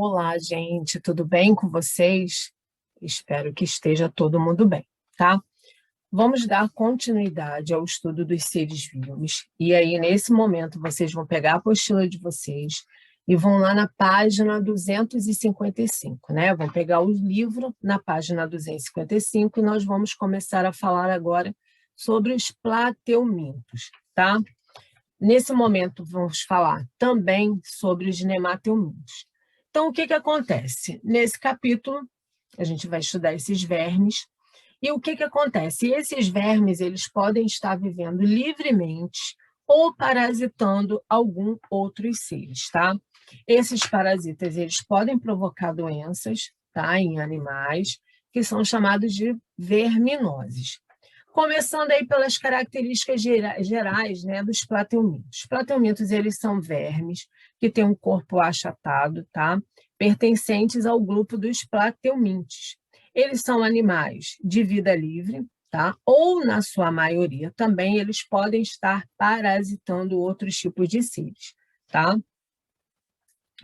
Olá, gente, tudo bem com vocês? Espero que esteja todo mundo bem, tá? Vamos dar continuidade ao estudo dos seres vivos. E aí, nesse momento, vocês vão pegar a apostila de vocês e vão lá na página 255, né? Vão pegar o livro na página 255 e nós vamos começar a falar agora sobre os plateumintos, tá? Nesse momento, vamos falar também sobre os nemateumintos. Então, o que acontece? Nesse capítulo, a gente vai estudar esses vermes. E o que acontece? Esses vermes eles podem estar vivendo livremente ou parasitando algum outros seres, tá? Esses parasitas eles podem provocar doenças, tá, em animais, que são chamados de verminoses. Começando aí pelas características gerais, né, dos plateumintos. Os plateumintos, eles são vermes que têm um corpo achatado, tá? Pertencentes ao grupo dos plateumintes. Eles são animais de vida livre, tá? Ou, na sua maioria, também eles podem estar parasitando outros tipos de seres, tá?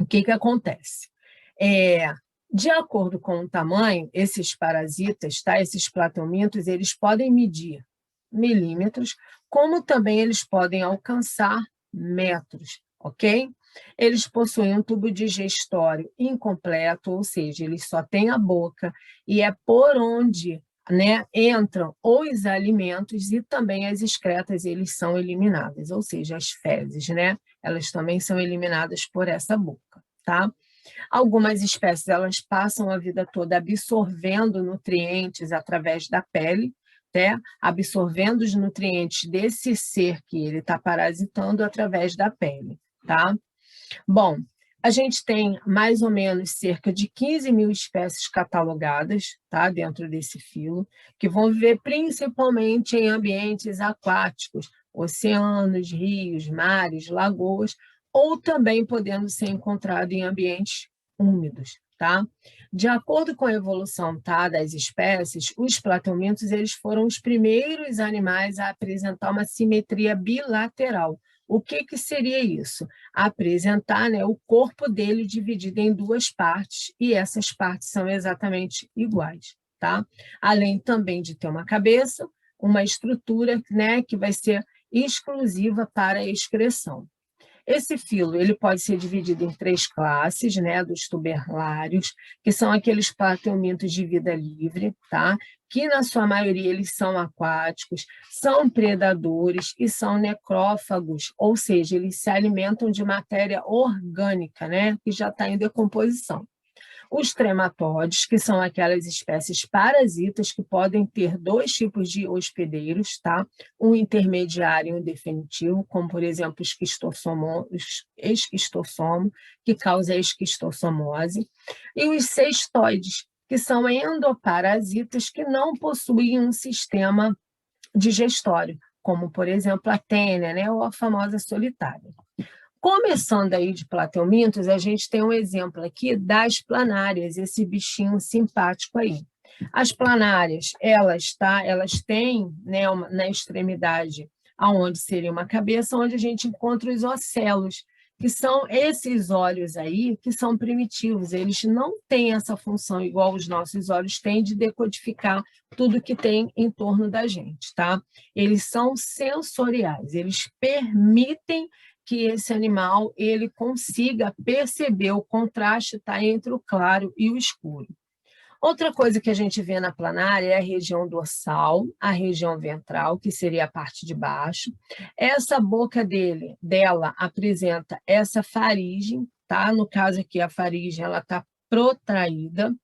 O que acontece? De acordo com o tamanho, esses parasitas, tá? Esses plateumintos, eles podem medir milímetros, como também eles podem alcançar metros, ok? Eles possuem um tubo digestório incompleto, ou seja, eles só têm a boca e é por onde, né, entram os alimentos e também as excretas, eles são eliminadas, ou seja, as fezes, né? Elas também são eliminadas por essa boca, tá? Algumas espécies elas passam a vida toda absorvendo nutrientes através da pele, né? Absorvendo os nutrientes desse ser que ele está parasitando através da pele, tá? Bom, a gente tem mais ou menos cerca de 15 mil espécies catalogadas, tá? Dentro desse filo, que vão viver principalmente em ambientes aquáticos, oceanos, rios, mares, lagoas, ou também podendo ser encontrado em ambientes úmidos, tá? De acordo com a evolução, tá, das espécies, os plateumintos eles foram os primeiros animais a apresentar uma simetria bilateral. O que seria isso? Apresentar, né, o corpo dele dividido em duas partes, e essas partes são exatamente iguais, tá? Além também de ter uma cabeça, uma estrutura, né, que vai ser exclusiva para a excreção. Esse filo ele pode ser dividido em 3 classes, né, dos tubelários, que são aqueles plateumintos de vida livre, tá? Que na sua maioria eles são aquáticos, são predadores e são necrófagos, ou seja, eles se alimentam de matéria orgânica, né, que já está em decomposição. Os trematóides, que são aquelas espécies parasitas que podem ter 2 tipos de hospedeiros, tá? Um intermediário e um definitivo, como, por exemplo, o esquistossomo, que causa a esquistossomose, e os cestoides, que são endoparasitas que não possuem um sistema digestório, como, por exemplo, a tênia, né? Ou a famosa solitária. Começando aí de plateumintos, a gente tem um exemplo aqui das planárias, esse bichinho simpático aí. As planárias, elas têm, né, na extremidade, aonde seria uma cabeça, onde a gente encontra os ocelos, que são esses olhos aí, que são primitivos, eles não têm essa função igual os nossos olhos têm de decodificar tudo que tem em torno da gente, tá? Eles são sensoriais, eles permitem que esse animal ele consiga perceber o contraste, tá, entre o claro e o escuro. Outra coisa que a gente vê na planária é a região dorsal, a região ventral, que seria a parte de baixo. Essa boca dela apresenta essa faringe, tá? No caso aqui, a faringe ela está protraída,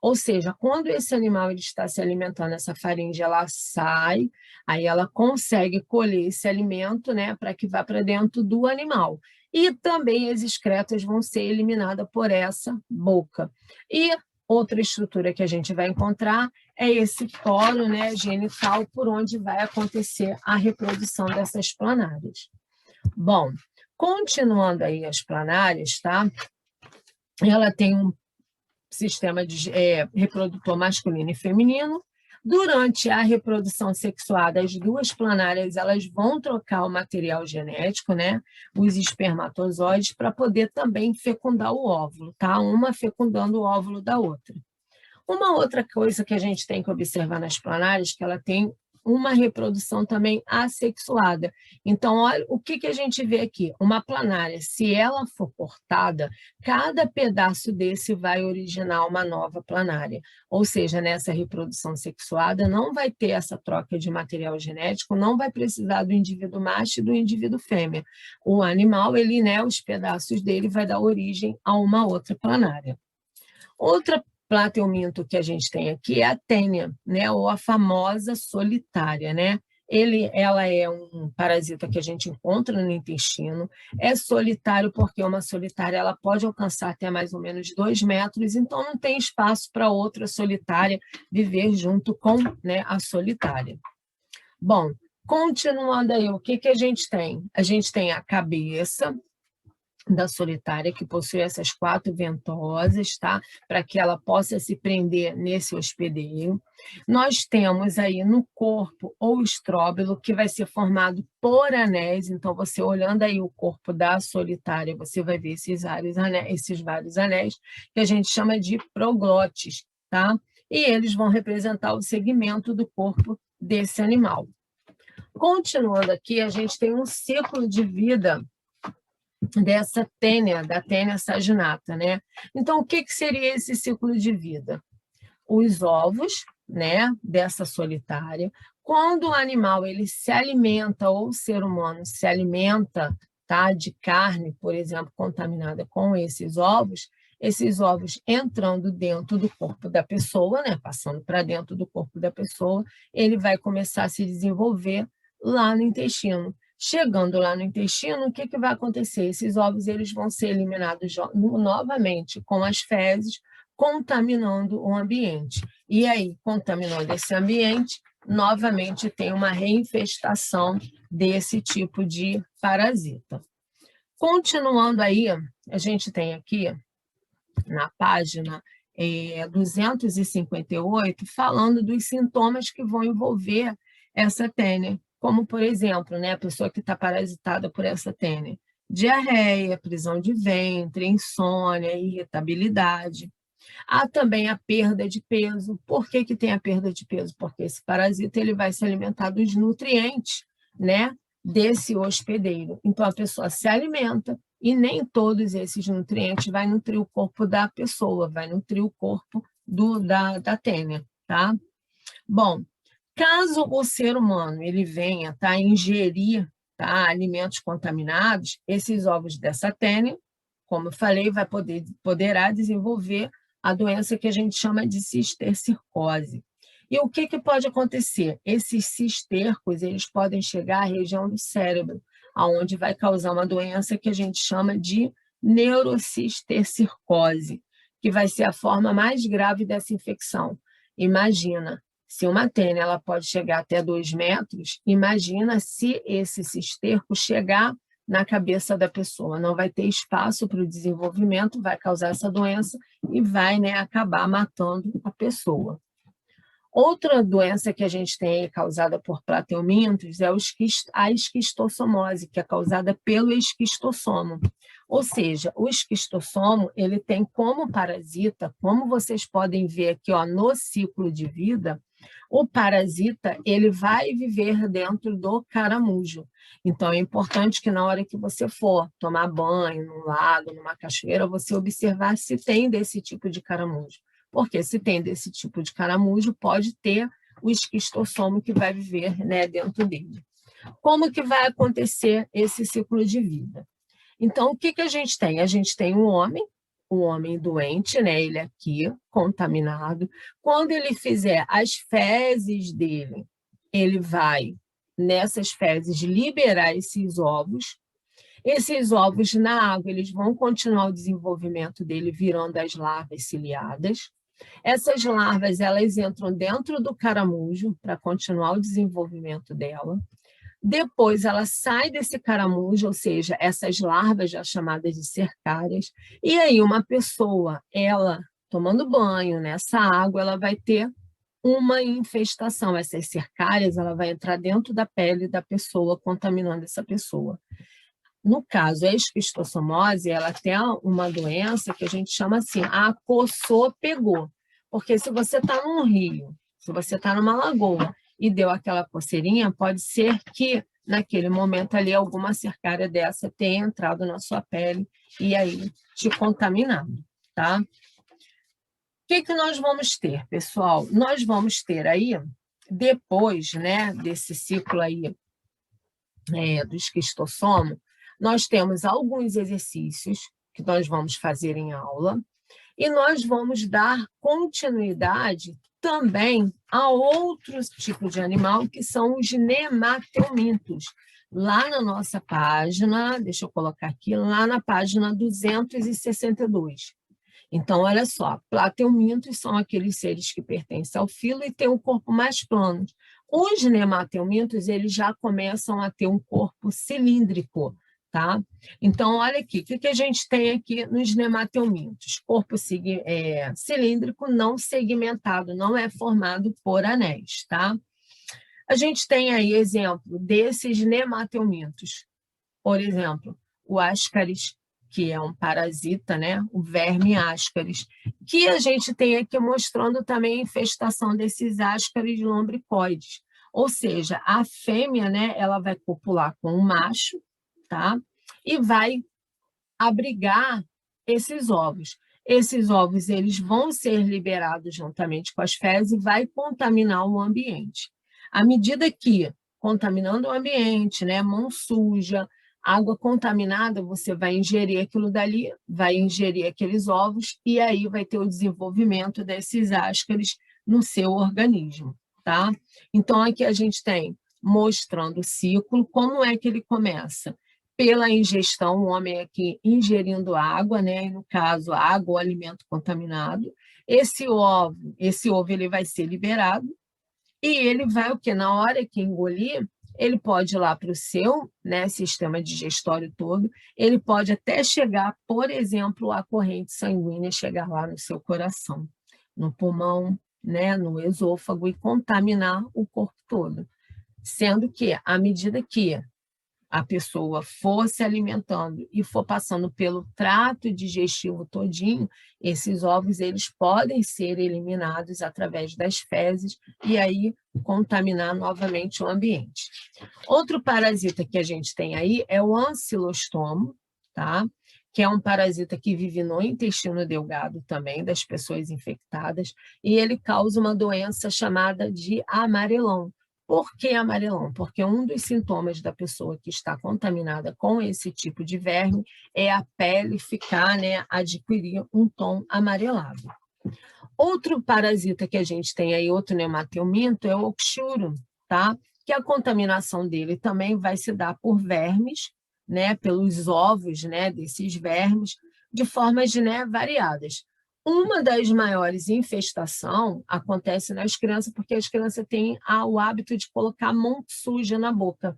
ou seja, quando esse animal ele está se alimentando, essa faringe ela sai, aí ela consegue colher esse alimento, né, para que vá para dentro do animal. E também as excretas vão ser eliminadas por essa boca. E outra estrutura que a gente vai encontrar é esse coro, né, genital, por onde vai acontecer a reprodução dessas planárias. Bom, continuando aí as planárias, tá? Ela tem um sistema de reprodutor masculino e feminino. Durante a reprodução sexuada, as duas planárias elas vão trocar o material genético, né, os espermatozoides, para poder também fecundar o óvulo, tá? Uma fecundando o óvulo da outra. Uma outra coisa que a gente tem que observar nas planárias, que ela tem uma reprodução também assexuada. Então, olha o que a gente vê aqui. Uma planária, se ela for cortada, cada pedaço desse vai originar uma nova planária. Ou seja, nessa reprodução sexuada não vai ter essa troca de material genético, não vai precisar do indivíduo macho e do indivíduo fêmea. O animal, ele, né, os pedaços dele vai dar origem a uma outra planária. Outra plateuminto que a gente tem aqui é a tênia, né, ou a famosa solitária, né? Ela é um parasita que a gente encontra no intestino, é solitário porque uma solitária ela pode alcançar até mais ou menos 2 metros, então não tem espaço para outra solitária viver junto com, né, a solitária. Bom, continuando aí, o que a gente tem? A gente tem a cabeça da solitária, que possui essas 4 ventosas, tá? Para que ela possa se prender nesse hospedeiro. Nós temos aí no corpo o estróbilo, que vai ser formado por anéis. Então, você olhando aí o corpo da solitária, você vai ver esses vários anéis, que a gente chama de proglotes, tá? E eles vão representar o segmento do corpo desse animal. Continuando aqui, a gente tem um ciclo de vida dessa tênia, da tênia saginata, né? Então, o que seria esse ciclo de vida? Os ovos, né, dessa solitária. Quando o animal ele se alimenta, ou o ser humano se alimenta, tá, de carne, por exemplo, contaminada com esses ovos entrando dentro do corpo da pessoa, né, passando para dentro do corpo da pessoa, ele vai começar a se desenvolver lá no intestino. Chegando lá no intestino, o que vai acontecer? Esses ovos eles vão ser eliminados novamente com as fezes, contaminando o ambiente. E aí, contaminando esse ambiente, novamente tem uma reinfestação desse tipo de parasita. Continuando aí, a gente tem aqui na página 258, falando dos sintomas que vão envolver essa tênia, como, por exemplo, né, a pessoa que está parasitada por essa tênia, diarreia, prisão de ventre, insônia, irritabilidade. Há também a perda de peso. Por que tem a perda de peso? Porque esse parasita ele vai se alimentar dos nutrientes, né, desse hospedeiro. Então, a pessoa se alimenta e nem todos esses nutrientes vai nutrir o corpo da pessoa, vai nutrir o corpo da tênia, tá? Bom, caso o ser humano ele venha ingerir alimentos contaminados, esses ovos dessa tênia, como eu falei, poderá desenvolver a doença que a gente chama de cistercose. E o que pode acontecer? Esses cistercos eles podem chegar à região do cérebro, onde vai causar uma doença que a gente chama de neurocistercose, que vai ser a forma mais grave dessa infecção. Imagina, se uma tênia ela pode chegar até 2 metros, imagina se esse cisterco chegar na cabeça da pessoa. Não vai ter espaço para o desenvolvimento, vai causar essa doença e vai, né, acabar matando a pessoa. Outra doença que a gente tem causada por plateumintos é a esquistossomose, que é causada pelo esquistossomo. Ou seja, o esquistossomo ele tem como parasita, como vocês podem ver aqui no ciclo de vida, o parasita ele vai viver dentro do caramujo. Então, é importante que na hora que você for tomar banho num lago, numa cachoeira, você observar se tem desse tipo de caramujo. Porque se tem desse tipo de caramujo, pode ter o esquistossomo que vai viver, né, dentro dele. Como que vai acontecer esse ciclo de vida? Então, o que a gente tem? A gente tem um homem doente, né, ele aqui, contaminado. Quando ele fizer as fezes dele, ele vai, nessas fezes, liberar esses ovos. Esses ovos na água, eles vão continuar o desenvolvimento dele, virando as larvas ciliadas. Essas larvas, elas entram dentro do caramujo para continuar o desenvolvimento dela. Depois, ela sai desse caramujo, ou seja, essas larvas já chamadas de cercárias. E aí, uma pessoa, ela tomando banho nessa água, ela vai ter uma infestação. Essas cercárias, ela vai entrar dentro da pele da pessoa, contaminando essa pessoa. No caso, a esquistossomose, ela tem uma doença que a gente chama assim, coçou, pegou. Porque se você está num rio, se você está numa lagoa e deu aquela coceirinha, pode ser que naquele momento ali alguma cercária dessa tenha entrado na sua pele e aí te contaminado, tá? O que nós vamos ter, pessoal? Nós vamos ter aí, depois, né, desse ciclo aí do esquistossoma, nós temos alguns exercícios que nós vamos fazer em aula e nós vamos dar continuidade também a outro tipo de animal, que são os nemateumintos. Lá na nossa página, deixa eu colocar aqui, lá na página 262. Então, olha só, plateumintos são aqueles seres que pertencem ao filo e têm um corpo mais plano. Os nemateumintos, eles já começam a ter um corpo cilíndrico, tá? Então, olha aqui, o que a gente tem aqui nos nemateumintos? Corpo cilíndrico não segmentado, não é formado por anéis, tá? A gente tem aí exemplo desses nemateumintos. Por exemplo, o Ascaris, que é um parasita, né? O verme Ascaris, que a gente tem aqui mostrando também a infestação desses Ascaris lombricoides. Ou seja, a fêmea, né, ela vai copular com o macho, tá? E vai abrigar esses ovos. Esses ovos eles vão ser liberados juntamente com as fezes e vai contaminar o ambiente. À medida que, contaminando o ambiente, né, mão suja, água contaminada, você vai ingerir aquilo dali, vai ingerir aqueles ovos e aí vai ter o desenvolvimento desses ascaris no seu organismo, tá? Então, aqui a gente tem mostrando o ciclo, como é que ele começa? Pela ingestão, o homem aqui ingerindo água, né? E no caso, água ou alimento contaminado. Esse ovo ele vai ser liberado e ele vai o quê? Na hora que engolir, ele pode ir lá para o seu, né, sistema digestório todo, ele pode até chegar, por exemplo, a corrente sanguínea chegar lá no seu coração, no pulmão, né, no esôfago e contaminar o corpo todo. Sendo que, à medida que a pessoa for se alimentando e for passando pelo trato digestivo todinho, esses ovos eles podem ser eliminados através das fezes e aí contaminar novamente o ambiente. Outro parasita que a gente tem aí é o ancilostomo, tá? Que é um parasita que vive no intestino delgado também das pessoas infectadas e ele causa uma doença chamada de amarelão. Por que amarelão? Porque um dos sintomas da pessoa que está contaminada com esse tipo de verme é a pele ficar, né, adquirir um tom amarelado. Outro parasita que a gente tem aí, outro nemateuminto, é o Oxyurum, tá? Que a contaminação dele também vai se dar por vermes, né, pelos ovos, né, desses vermes, de formas, né, variadas. Uma das maiores infestações acontece nas crianças, porque as crianças têm o hábito de colocar a mão suja na boca.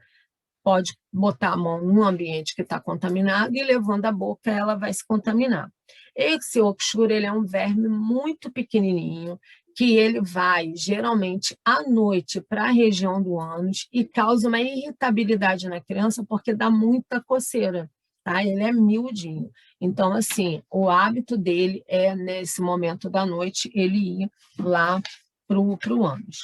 Pode botar a mão num ambiente que está contaminado e levando a boca ela vai se contaminar. Esse Oxyurum, ele é um verme muito pequenininho, que ele vai geralmente à noite para a região do ânus e causa uma irritabilidade na criança porque dá muita coceira, tá? Ele é miudinho. Então, assim, o hábito dele é, nesse momento da noite, ele ir lá para o ânus.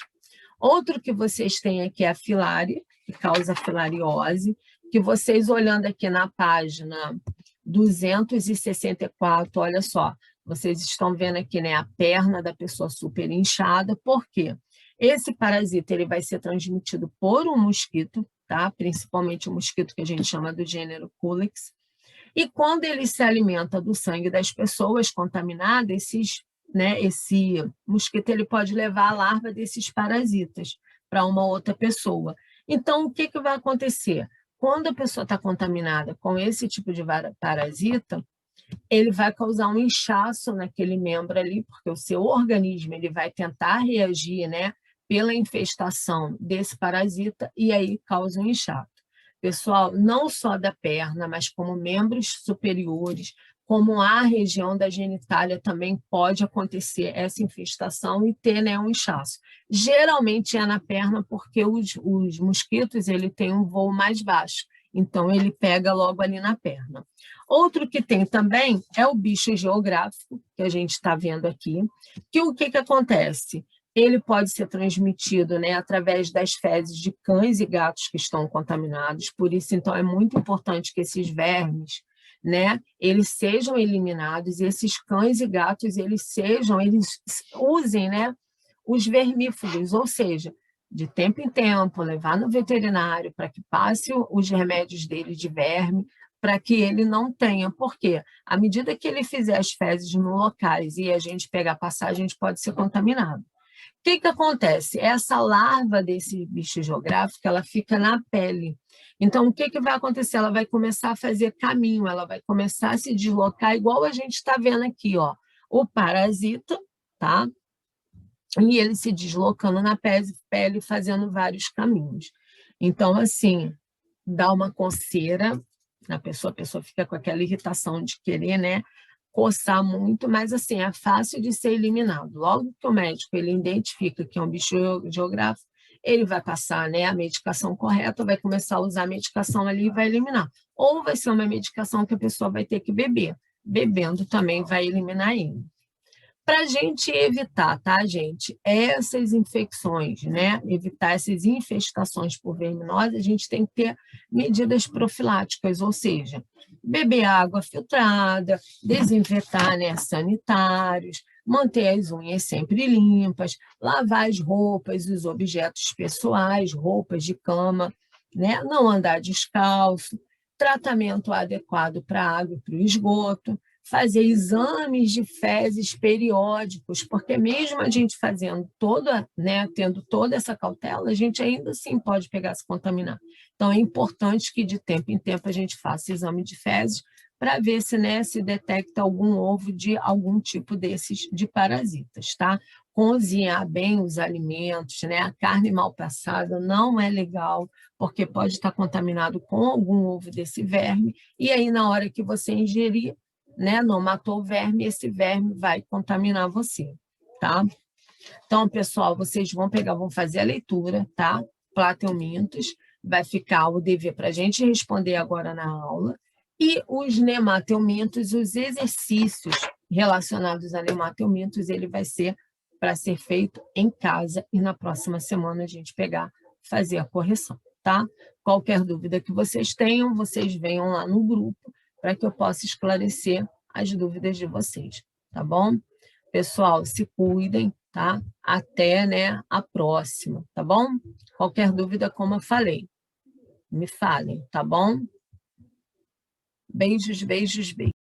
Outro que vocês têm aqui é a filária, que causa filariose, que vocês olhando aqui na página 264, olha só, vocês estão vendo aqui, né, a perna da pessoa super inchada. Por quê? Esse parasita ele vai ser transmitido por um mosquito, tá? Principalmente o mosquito que a gente chama do gênero Culex. E quando ele se alimenta do sangue das pessoas contaminadas, esse mosquito ele pode levar a larva desses parasitas para uma outra pessoa. Então, o que vai acontecer? Quando a pessoa está contaminada com esse tipo de parasita, ele vai causar um inchaço naquele membro ali, porque o seu organismo ele vai tentar reagir, né, pela infestação desse parasita e aí causa um inchaço. Pessoal, não só da perna, mas como membros superiores, como a região da genitália também pode acontecer essa infestação e ter, né, um inchaço. Geralmente é na perna porque os mosquitos ele tem um voo mais baixo, então ele pega logo ali na perna. Outro que tem também é o bicho geográfico, que a gente está vendo aqui, que o que acontece? Ele pode ser transmitido, né, através das fezes de cães e gatos que estão contaminados, por isso, então, é muito importante que esses vermes, né, eles sejam eliminados, e esses cães e gatos, eles usem, né, os vermífugos, ou seja, de tempo em tempo, levar no veterinário para que passe os remédios dele de verme, para que ele não tenha, porque à medida que ele fizer as fezes no locais e a gente pegar passar, a gente pode ser contaminado. O que acontece? Essa larva desse bicho geográfico, ela fica na pele. Então, o que vai acontecer? Ela vai começar a fazer caminho, ela vai começar a se deslocar, igual a gente está vendo aqui, ó, o parasita, tá? E ele se deslocando na pele, fazendo vários caminhos. Então, assim, dá uma coceira na pessoa, a pessoa fica com aquela irritação de querer, né, coçar muito, mas assim, é fácil de ser eliminado. Logo que o médico ele identifica que é um bicho geográfico, ele vai passar, né, a medicação correta, vai começar a usar a medicação ali e vai eliminar. Ou vai ser uma medicação que a pessoa vai ter que beber. Bebendo também vai eliminar ele. Para a gente evitar, tá, gente, essas infecções, né, evitar essas infestações por verminose, a gente tem que ter medidas profiláticas, ou seja, beber água filtrada, desinfetar, né, sanitários, manter as unhas sempre limpas, lavar as roupas, os objetos pessoais, roupas de cama, né, não andar descalço, tratamento adequado para a água e para o esgoto, fazer exames de fezes periódicos, porque mesmo a gente fazendo toda, né, tendo toda essa cautela, a gente ainda assim pode pegar se contaminar. Então é importante que de tempo em tempo a gente faça exame de fezes para ver se, né, se detecta algum ovo de algum tipo desses de parasitas, tá? Cozinhar bem os alimentos, né? A carne mal passada não é legal, porque pode estar contaminado com algum ovo desse verme, e aí na hora que você ingerir, né, não matou o verme, esse verme vai contaminar você, tá? Então, pessoal, vocês vão fazer a leitura, tá? Plateumintos, vai ficar o dever para a gente responder agora na aula, e os nemateumintos, os exercícios relacionados a nemateumintos, ele vai ser para ser feito em casa, e na próxima semana a gente fazer a correção, tá? Qualquer dúvida que vocês tenham, vocês venham lá no grupo, para que eu possa esclarecer as dúvidas de vocês, tá bom? Pessoal, se cuidem, tá? Até, né, a próxima, tá bom? Qualquer dúvida, como eu falei, me falem, tá bom? Beijos, beijos, beijos.